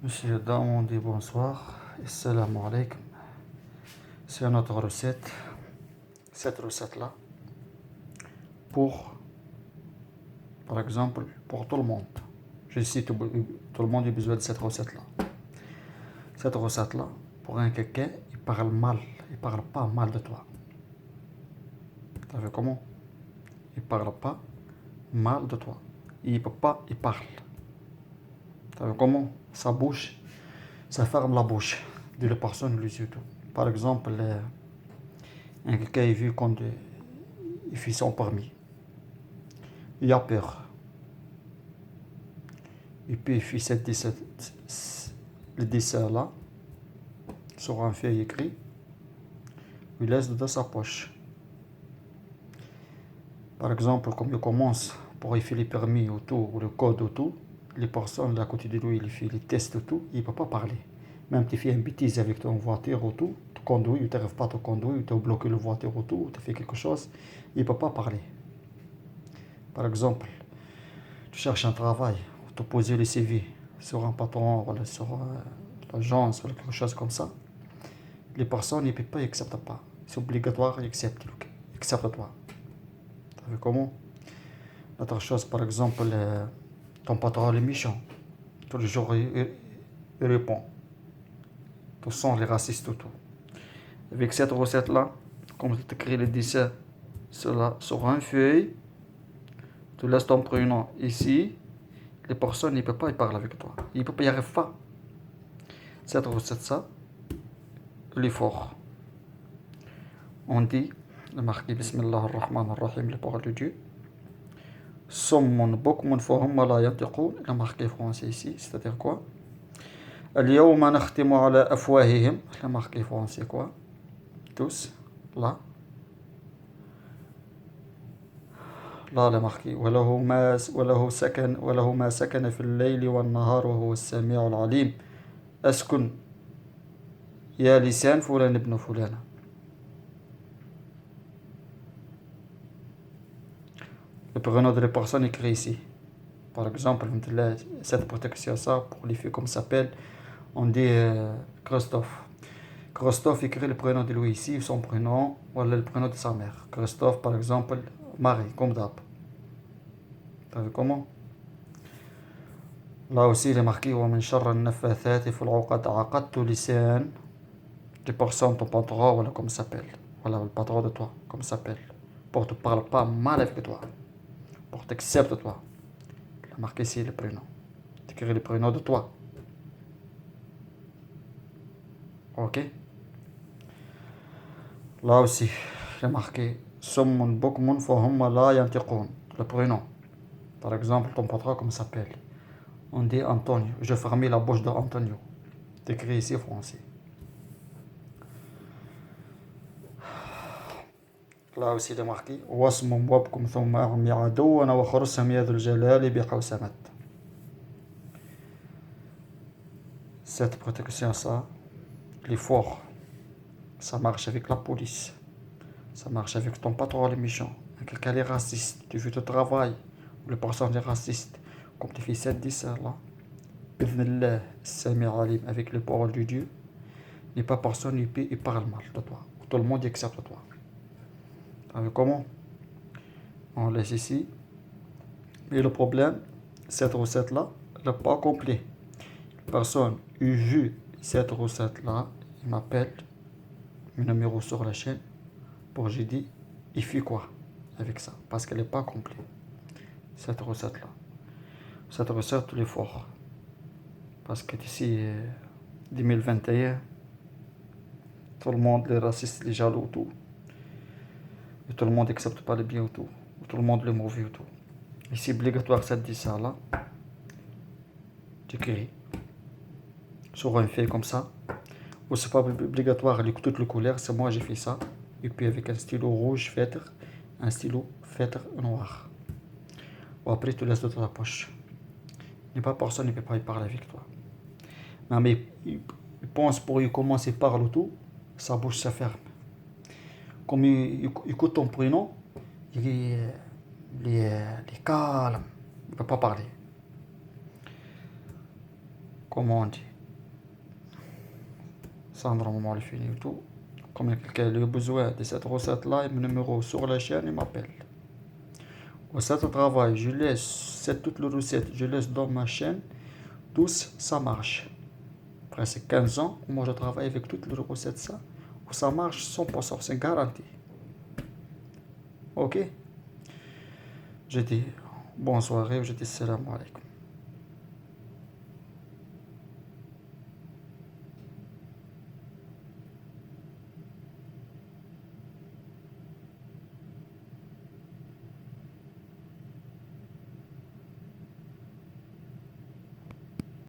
Monsieur Dame, on dit bonsoir. Assalamu alaikum. C'est notre recette. Cette recette-là, pour, par exemple, pour tout le monde. Je cite tout le monde a besoin de cette recette-là. Cette recette-là, pour un quelqu'un, il parle mal. Il parle pas mal de toi. T'as vu comment? Il parle pas mal de toi. Il peut pas, il parle. T'as vu comment? Sa bouche, ça ferme la bouche de la personne, lui, surtout. Par exemple, un quelqu'un est vu quand il fait son permis. Il a peur. Et puis il fait le dessin là, sur un feuille écrit, il laisse dans sa poche. Par exemple, comme il commence pour y faire les permis ou tout, ou le code ou tout, les personnes à côté de lui, il fait les tests ou tout, il ne peut pas parler. Même tu fais une bêtise avec ton voiture ou tout, tu conduis, ou tu n'arrives pas à te conduire, ou tu as bloqué la voiture ou tout, ou tu fais quelque chose, il ne peut pas parler. Par exemple, tu cherches un travail, tu poses le CV sur un patron, ou sur l'agence, ou quelque chose comme ça. Les personnes ne peuvent pas, ils n'acceptent pas. C'est obligatoire, ils acceptent toi. T'as vu comment? Autre chose, par exemple, ton patron est méchant. Tous les jours, il répond. Tu sens les racistes et tout. Avec cette recette-là, comme tu écris le dessin sur un feuille, tu laisses ton prénom ici, les personnes ne peuvent pas y parler avec toi. Ils ne peuvent pas y arriver pas. Cette recette-ça, elle est forte. On dit, le marqué Bismillah ar-Rahman ar-Rahim, les paroles de Dieu. صم بكم فهم لا ينطقون. Il a marqué français ici, c'est-à-dire quoi? اليوم نختم على أفواههم. Il a marqué français quoi? Tous, là. Là, il a marqué وله ما سكن في الليل والنهار وهو السميع العليم. أسكن يا لسان فلان ابن فلانة. Le prénom de la personne écrit ici. Par exemple, cette protection, ça, pour les filles comme ça s'appelle, on dit Christophe. Christophe écrit le prénom de lui ici, son prénom, voilà le prénom de sa mère. Christophe, par exemple, Marie, comme d'hab. T'as vu comment? Là aussi, il est marqué ومن شر النفاثات في العقد عقدت لسان. Les personnes, ton patron, voilà comme ça s'appelle. Voilà le patron de toi, comme ça s'appelle. Pour te parle pas mal avec toi. Pour t'accepter toi. Il a marqué ici le prénom. T'écris le prénom de toi. Ok? Là aussi, il est marqué صم بكم فهم لا ينطقون. Le prénom. Par exemple, ton patron, comment s'appelle? On dit Antonio. Je ferme la bouche d'Antonio. T'écris ici français. Là aussi, il est marqué واسم بكم ثم أعمي عدوا وخرسهم يا ذو الجلال بحوسمت. Cette protection, ça, il est fort. Ça marche avec la police. Ça marche avec ton patron, les méchants. Quelqu'un est raciste. Tu fais ton travail. Les personnes est raciste. Comme tu fais cette 10 là. Bidnillah, Sami Alim, avec les paroles de Dieu. N'est pas personne il parle mal de toi. Tout le monde accepte toi. Avec comment? On laisse ici. Mais le problème, cette recette-là, elle n'est pas complète. Personne a vu cette recette-là. Il m'appelle. Mon numéro sur la chaîne. Pour j'ai dit, il fait quoi avec ça? Parce qu'elle n'est pas complète. Cette recette-là. Cette recette, elle est forte. Parce que d'ici 2021, tout le monde, les racistes, les jaloux, tout. Et tout le monde n'accepte pas le bien, tout. Tout le monde le mauvais, tout. Et c'est obligatoire, ça dit ça là. Tu écris sur un fait comme ça. Ou c'est pas obligatoire, toutes les couleurs, c'est moi j'ai fait ça. Et puis avec un stylo rouge feutre, un stylo feutre noir. Ou après tu laisses dans ta poche. Il n'y a pas personne qui ne peut pas y parler avec toi. Non mais il pense pour y commencer par le tout, sa bouche se ferme. Comme il écoute ton prénom, il est calme. Il ne peut pas parler. Comment on dit? Ça, normalement, le fini et tout. Comme il y a quelqu'un qui a besoin de cette recette-là, mon numéro sur la chaîne, il m'appelle. Recette de travail, je laisse toute la recette, je laisse dans ma chaîne. Tous, ça marche. Presque 15 ans, moi je travaille avec toutes les recettes, ça. Où ça marche 100%, c'est garanti. Ok? Je dis bonne soirée, je dis salam alaikum.